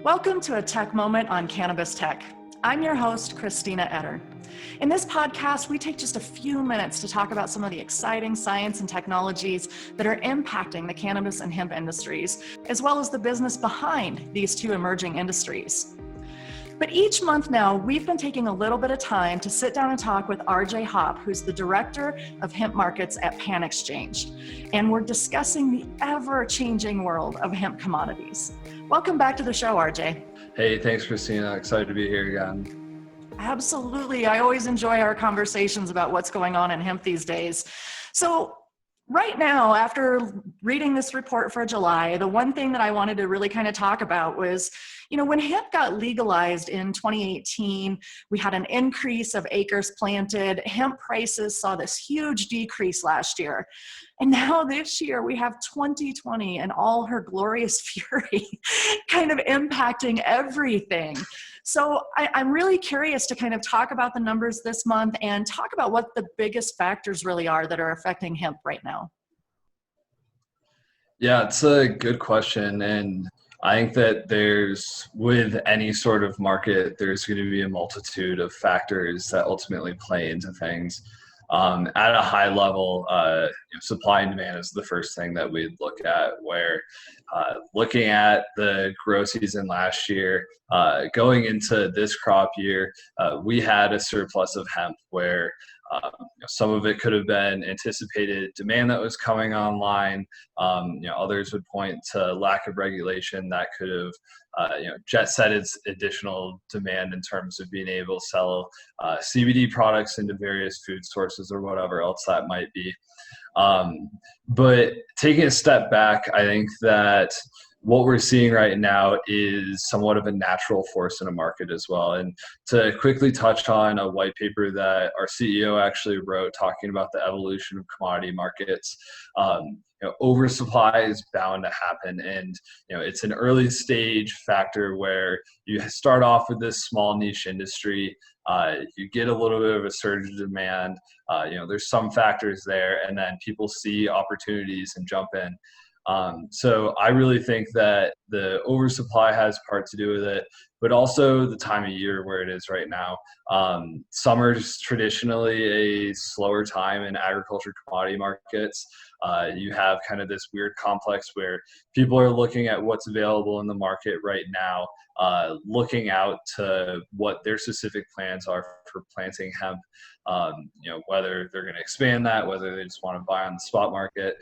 Welcome to a Tech Moment on Cannabis Tech. I'm your host, Christina Etter. In this podcast, we take just a few minutes to talk about some of the exciting science and technologies that are impacting the cannabis and hemp industries, as well as the business behind these two emerging industries. But each month now, we've been taking a little bit of time to sit down and talk with Hopp, who's the director of Hemp Markets at PanXchange. And we're discussing the ever-changing world of hemp commodities. Welcome back to the show, RJ. Hey, thanks, Christina. Excited to be here again. Absolutely. I always enjoy our conversations about what's going on in hemp these days. So right now, after reading this report for July, the one thing that I wanted to really kind of talk about was, when hemp got legalized in 2018, we had an increase of acres planted. Hemp prices saw this huge decrease last year. And now this year we have 2020 and all her glorious fury kind of impacting everything. So I'm really curious to kind of talk about the numbers this month and talk about what the biggest factors really are that are affecting hemp right now. Yeah, it's a good question. And I think that with any sort of market, there's going to be a multitude of factors that ultimately play into things. At a high level, supply and demand is the first thing that we'd look at, where looking at the grow season last year, going into this crop year, we had a surplus of hemp where some of it could have been anticipated demand that was coming online. Others would point to lack of regulation that could have jet set its additional demand in terms of being able to sell CBD products into various food sources or whatever else that might be. But taking a step back, I think that what we're seeing right now is somewhat of a natural force in a market as well. And to quickly touch on a white paper that our CEO actually wrote talking about the evolution of commodity markets, oversupply is bound to happen. And, it's an early stage factor where you start off with this small niche industry, you get a little bit of a surge of demand, there's some factors there, and then people see opportunities and jump in. So I really think that the oversupply has part to do with it, but also the time of year where it is right now. Summer's traditionally a slower time in agriculture commodity markets. You have kind of this weird complex where people are looking at what's available in the market right now, looking out to what their specific plans are for planting hemp, whether they're going to expand that, whether they just want to buy on the spot market.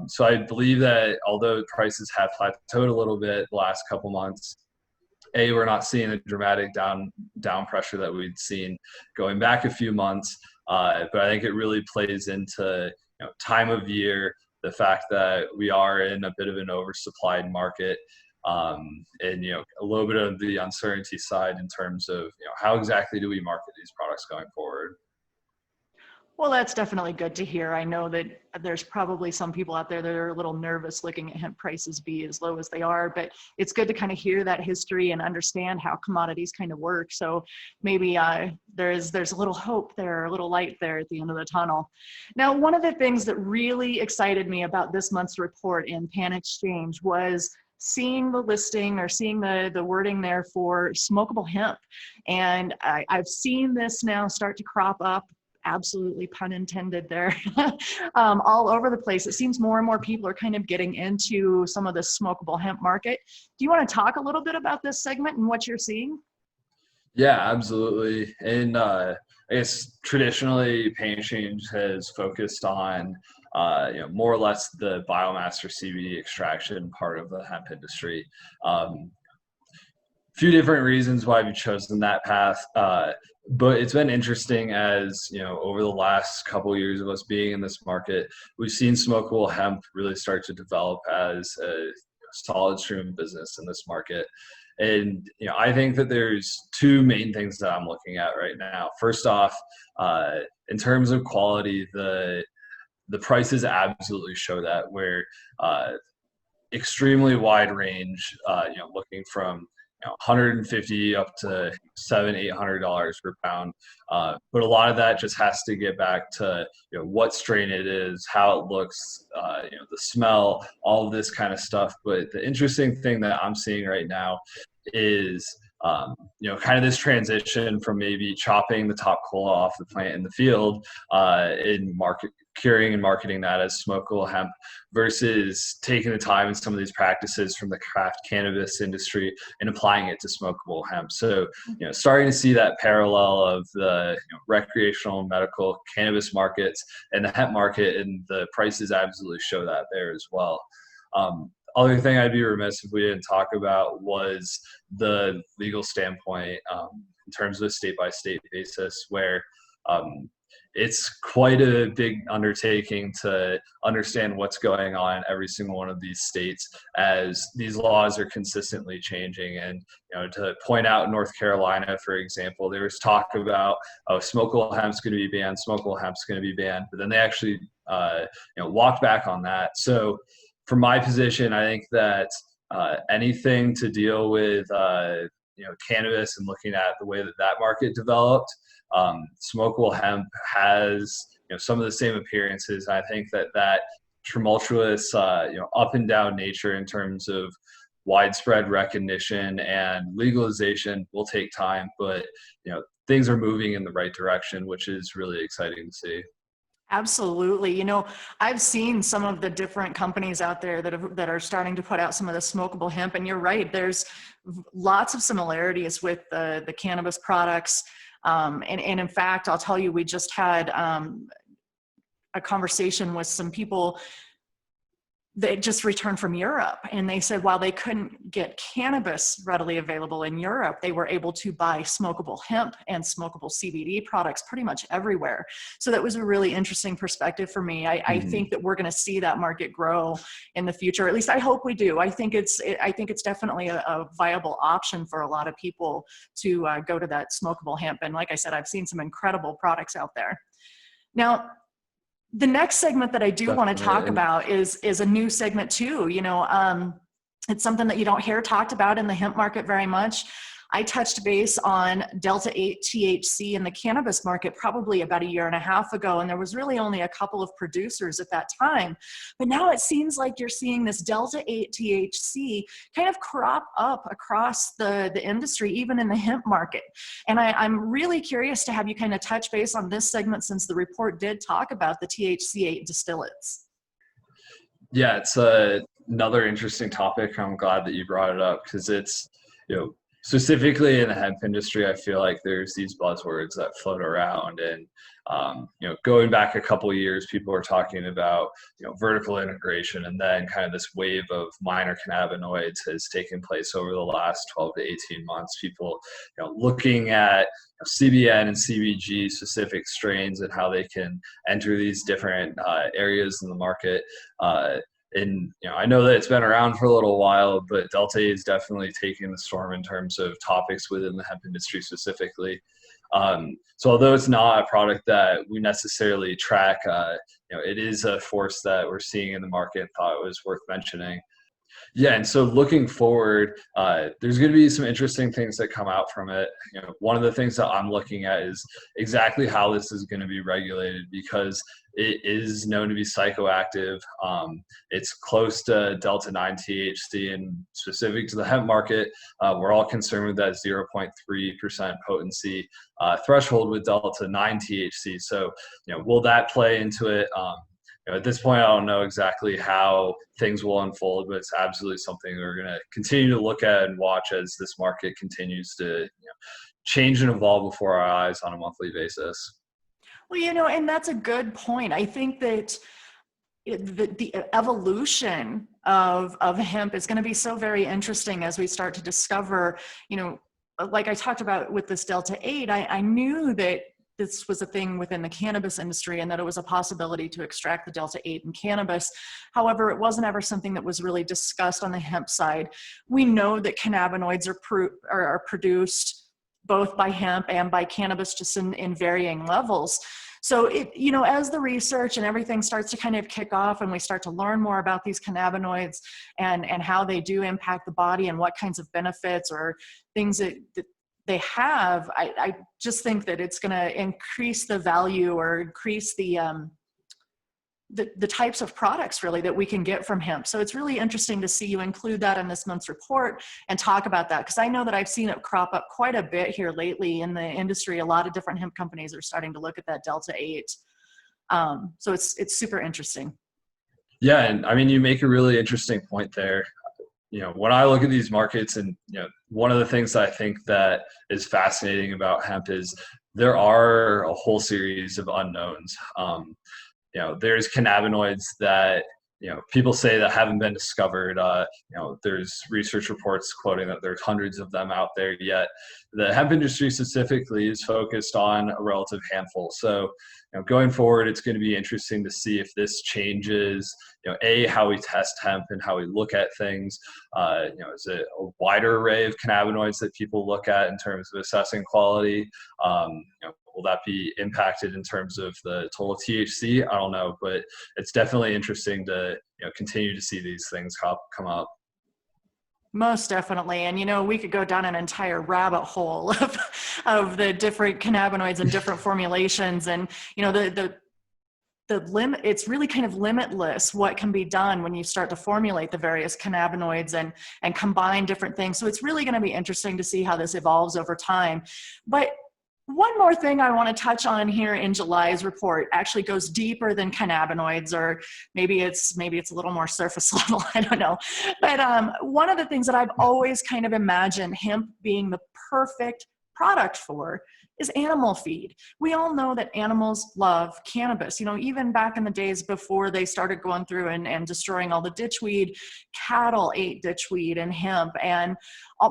So I believe that although prices have plateaued a little bit the last couple months, we're not seeing a dramatic down pressure that we'd seen going back a few months. But I think it really plays into time of year, the fact that we are in a bit of an oversupplied market, and a little bit of the uncertainty side in terms of how exactly do we market these products going forward. Well, that's definitely good to hear. I know that there's probably some people out there that are a little nervous looking at hemp prices be as low as they are, but it's good to kind of hear that history and understand how commodities kind of work. So maybe there's a little hope there, a little light there at the end of the tunnel. Now, one of the things that really excited me about this month's report in PanXchange was seeing the listing or seeing the wording there for Smokeable Hemp. And I've seen this now start to crop up, absolutely pun intended there, all over the place. It seems more and more people are kind of getting into some of the smokable hemp market. Do you want to talk a little bit about this segment and what you're seeing? Yeah, absolutely. And I guess traditionally PanXchange has focused on more or less the biomass or CBD extraction part of the hemp industry. Few different reasons why we've chosen that path. But it's been interesting as, over the last couple of years of us being in this market, we've seen smokable hemp really start to develop as a solid stream of business in this market. And, I think that there's two main things that I'm looking at right now. First off, in terms of quality, the prices absolutely show that, where extremely wide range, looking from $150 up to $700-800 per pound. But a lot of that just has to get back to what strain it is, how it looks, the smell, all of this kind of stuff. But the interesting thing that I'm seeing right now is kind of this transition from maybe chopping the top cola off the plant in the field in curing and marketing that as smokable hemp versus taking the time and some of these practices from the craft cannabis industry and applying it to smokable hemp. So, starting to see that parallel of the recreational and medical cannabis markets and the hemp market, and the prices absolutely show that there as well. Other thing I'd be remiss if we didn't talk about was the legal standpoint in terms of a state-by-state basis, where it's quite a big undertaking to understand what's going on in every single one of these states, as these laws are consistently changing. And to point out North Carolina, for example, there was talk about smokable hemp's going to be banned, smokable hemp's going to be banned, but then they actually walked back on that. So from my position, I think that anything to deal with cannabis and looking at the way that market developed, smokable hemp has some of the same appearances. I think that tumultuous up and down nature in terms of widespread recognition and legalization will take time, but things are moving in the right direction, which is really exciting to see. Absolutely. I've seen some of the different companies out there that are starting to put out some of the smokable hemp, and you're right, there's lots of similarities with the cannabis products. And in fact, I'll tell you, we just had a conversation with some people that just returned from Europe, and they said while they couldn't get cannabis readily available in Europe, they were able to buy smokable hemp and smokable CBD products pretty much everywhere. So that was a really interesting perspective for me. I think that we're going to see that market grow in the future. At least I hope we do. I think it's definitely a viable option for a lot of people to go to that smokable hemp. And like I said, I've seen some incredible products out there. Now, the next segment that I do want to talk about is a new segment too. It's something that you don't hear talked about in the hemp market very much. I touched base on Delta-8 THC in the cannabis market probably about a year and a half ago, and there was really only a couple of producers at that time. But now it seems like you're seeing this Delta-8 THC kind of crop up across the industry, even in the hemp market. And I'm really curious to have you kind of touch base on this segment, since the report did talk about the THC-8 distillates. Yeah, it's another interesting topic. I'm glad that you brought it up, because it's, specifically in the hemp industry, I feel like there's these buzzwords that float around, and going back a couple of years, people were talking about vertical integration, and then kind of this wave of minor cannabinoids has taken place over the last 12 to 18 months. People looking at CBN and CBG specific strains and how they can enter these different areas in the market. And I know that it's been around for a little while, but Delta-8 is definitely taking the storm in terms of topics within the hemp industry specifically. So although it's not a product that we necessarily track, it is a force that we're seeing in the market. Thought it was worth mentioning. Yeah, and so looking forward, there's going to be some interesting things that come out from it. One of the things that I'm looking at is exactly how this is going to be regulated, because it is known to be psychoactive. It's close to Delta-9 THC, and specific to the hemp market, we're all concerned with that 0.3% potency threshold with Delta-9 THC. So, will that play into it? At this point, I don't know exactly how things will unfold, but it's absolutely something we're going to continue to look at and watch as this market continues to change and evolve before our eyes on a monthly basis. Well, and that's a good point. I think that the evolution of hemp is going to be so very interesting as we start to discover, like I talked about with this Delta-8, I knew that this was a thing within the cannabis industry and that it was a possibility to extract the Delta-8 in cannabis. However, it wasn't ever something that was really discussed on the hemp side. We know that cannabinoids are produced both by hemp and by cannabis, just in varying levels. So as the research and everything starts to kind of kick off and we start to learn more about these cannabinoids and how they do impact the body and what kinds of benefits or things that they have, I just think that it's going to increase the value or increase the the types of products really that we can get from hemp. So it's really interesting to see you include that in this month's report and talk about that, because I know that I've seen it crop up quite a bit here lately in the industry. A lot of different hemp companies are starting to look at that Delta 8. So it's super interesting. Yeah, and I mean, you make a really interesting point there. When I look at these markets, and one of the things that I think that is fascinating about hemp is there are a whole series of unknowns. There's cannabinoids that people say that haven't been discovered. There's research reports quoting that there's hundreds of them out there, yet the hemp industry specifically is focused on a relative handful. So going forward, it's going to be interesting to see if this changes how we test hemp and how we look at things. Is it a wider array of cannabinoids that people look at in terms of assessing quality? Will that be impacted in terms of the total THC? I don't know, but it's definitely interesting to continue to see these things come up. Most definitely. And, we could go down an entire rabbit hole of the different cannabinoids and different formulations. And, the limit, it's really kind of limitless what can be done when you start to formulate the various cannabinoids and combine different things. So it's really going to be interesting to see how this evolves over time. But one more thing I want to touch on here in July's report actually goes deeper than cannabinoids, or maybe it's a little more surface level. I don't know. But one of the things that I've always kind of imagined hemp being the perfect product for is animal feed. We all know that animals love cannabis. Even back in the days before they started going through and destroying all the ditchweed, cattle ate ditchweed and hemp, and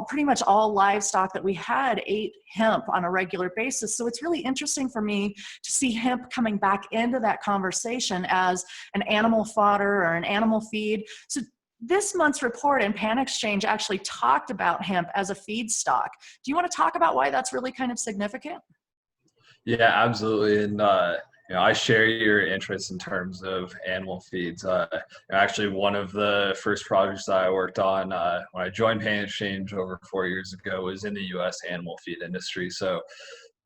pretty much all livestock that we had ate hemp on a regular basis. So it's really interesting for me to see hemp coming back into that conversation as an animal fodder or an animal feed. So this month's report in PanXchange actually talked about hemp as a feedstock. Do you want to talk about why that's really kind of significant? Yeah, absolutely. And I share your interest in terms of animal feeds. Actually, one of the first projects that I worked on when I joined PanXchange over 4 years ago was in the U.S. animal feed industry. So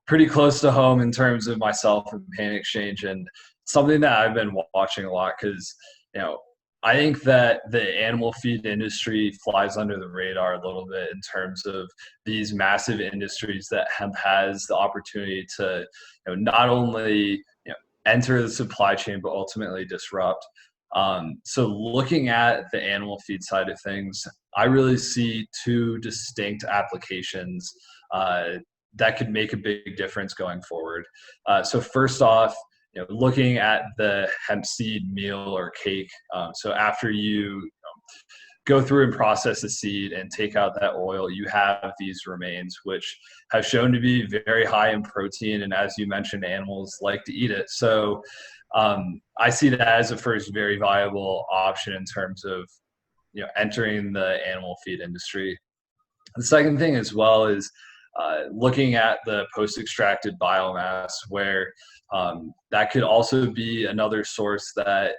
pretty close to home in terms of myself and PanXchange, and something that I've been watching a lot because I think that the animal feed industry flies under the radar a little bit in terms of these massive industries that hemp has the opportunity to not only enter the supply chain but ultimately disrupt. So looking at the animal feed side of things, I really see two distinct applications that could make a big difference going forward. So first off, looking at the hemp seed meal or cake. So after you go through and process the seed and take out that oil, you have these remains, which have shown to be very high in protein. And as you mentioned, animals like to eat it. So I see that as a first very viable option in terms of entering the animal feed industry. The second thing as well is looking at the post-extracted biomass, where that could also be another source that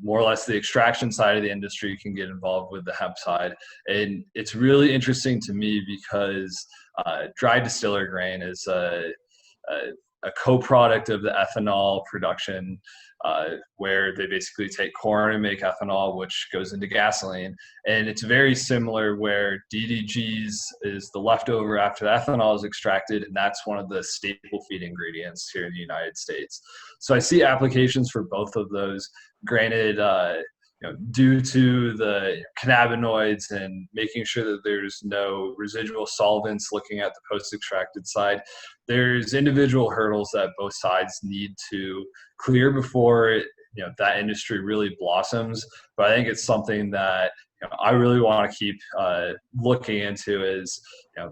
more or less the extraction side of the industry can get involved with the hemp side. And it's really interesting to me because dry distiller grain is a co-product of the ethanol production, where they basically take corn and make ethanol, which goes into gasoline. And it's very similar where DDGs is the leftover after the ethanol is extracted, and that's one of the staple feed ingredients here in the United States. So I see applications for both of those. Granted, due to the cannabinoids and making sure that there's no residual solvents, looking at the post-extracted side, there's individual hurdles that both sides need to clear before that industry really blossoms. But I think it's something that I really want to keep looking into. Is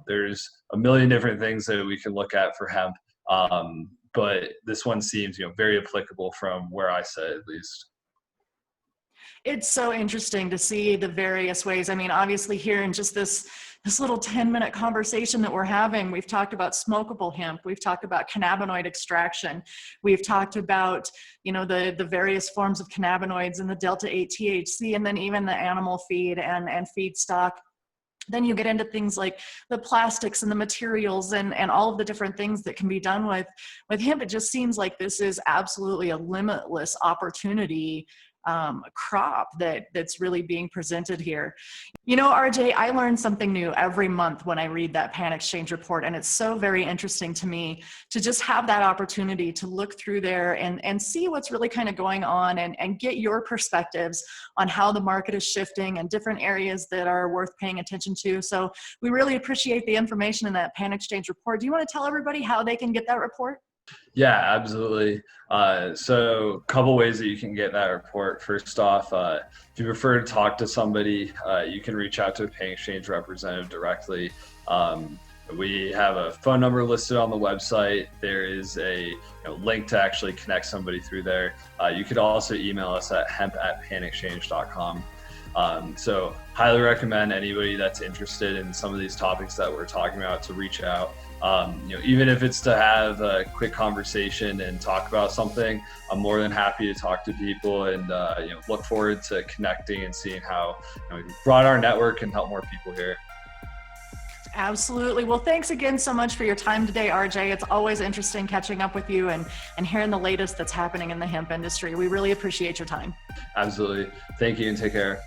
there's a million different things that we can look at for hemp, but this one seems very applicable from where I sit, at least. It's so interesting to see the various ways. I mean, obviously here in just this little 10-minute conversation that we're having, we've talked about smokable hemp, we've talked about cannabinoid extraction, we've talked about, the various forms of cannabinoids and the Delta 8 THC, and then even the animal feed and feedstock Then you get into things like the plastics and the materials and all of the different things that can be done with hemp. It just seems like this is absolutely a limitless opportunity crop that's really being presented here. You know, RJ, I learn something new every month when I read that PanXchange report, and it's so very interesting to me to just have that opportunity to look through there and see what's really kind of going on and get your perspectives on how the market is shifting and different areas that are worth paying attention to. So we really appreciate the information in that PanXchange report. Do you want to tell everybody how they can get that report? Yeah, absolutely. So a couple ways that you can get that report. First off, if you prefer to talk to somebody, you can reach out to a PanXchange representative directly. We have a phone number listed on the website. There is a link to actually connect somebody through there. You could also email us at hemp@panexchange.com. So highly recommend anybody that's interested in some of these topics that we're talking about to reach out. Even if it's to have a quick conversation and talk about something, I'm more than happy to talk to people and look forward to connecting and seeing how we broaden our network and help more people here. Absolutely. Well, thanks again so much for your time today, RJ. It's always interesting catching up with you and hearing the latest that's happening in the hemp industry. We really appreciate your time. Absolutely. Thank you and take care.